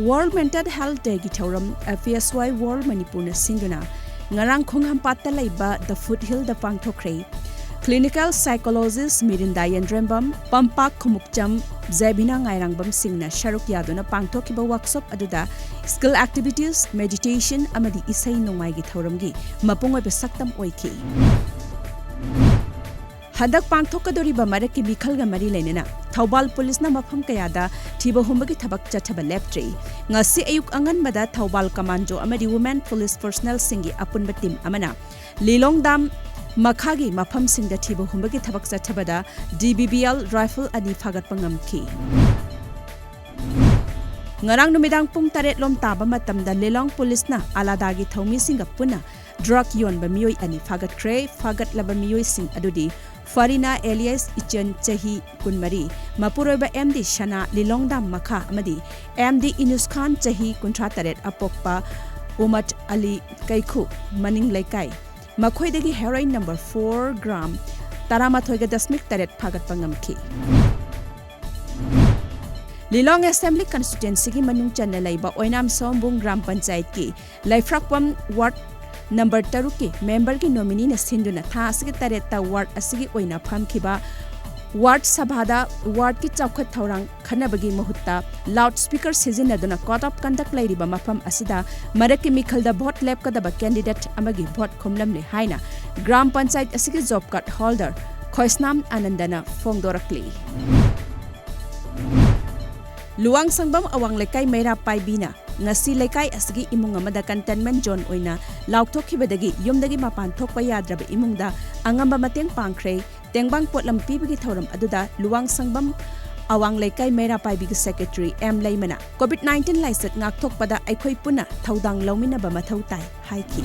World Mental Health Day gi thauram FSY World Manipuri na singuna ngarang khongham patta laiba the foothill da pangthokre clinical psychologist Mirinda Yandrembam Pampak Khumukcham Zebina Ngairangbam Singna Sharuk Yaduna pangthokiba workshop aduda skill activities meditation amadi isai nongai gi thauram gi mapung oi besaktam oiki Hadak pangthokadori ba maraki mikhalga mari lenena Thawbal police na mafam kayada thiba humbagi thabak chathaba leptri ngasi ayuk angan bada Thawbal commando amadi women police personnel singi apunba team amana Lilongdam makhagi mafam singda thiba humbagi thabak chathabada DBBL rifle ani phagat pangamki Ngarang numidang pung 8 lom taba matamda Lilong police na aladagi thawmi singa puna drug yon ba miyoi ani phagat kre phagat laba miyoi sing adudi Farina alias Ichen Chahi Kunmari Mapuroiba MD Shana Lilongdam Makha Amadi MD Inus Khan Chahi Kuntrataret Apokpa Umat Ali Kaikhu Maning Laikai Makhoidagi heroin number 4 gram Taramathoiga Dasmik Taret Phagat Pangamki Lilong Assembly Constituency ki Manung Channa Laiba Oinam Sombung Gram Panchayat ki Laifrakwam Ward Number 3 ki member ki nominee na sinduna tha asigi tareta ward asigi oina phamkhiba ward sabhada ward ki chawkhat thorang khanabagi mahutta loudspeaker sizinaduna code of conduct lairiba mafam asida maraki mikhalda vote lab kadaba candidate amagi vote khomlamle haina gram panchayat asigi job card holder khoisnam anandana fongdorakli Luang sangbam awang lekai meira paibina ngasi lekai asigi imung amada containment zone oina laukthokibadagi yumdagi mapan thokpa yadraba imungda angamba mateng pangkhre tengbang potlam pibigi thoram aduda luang sangbam awang lekai meira paibigi secretary M Laimana COVID-19 laisat ngak thokpada aikhoi puna thodang lawminaba mathau tai haiki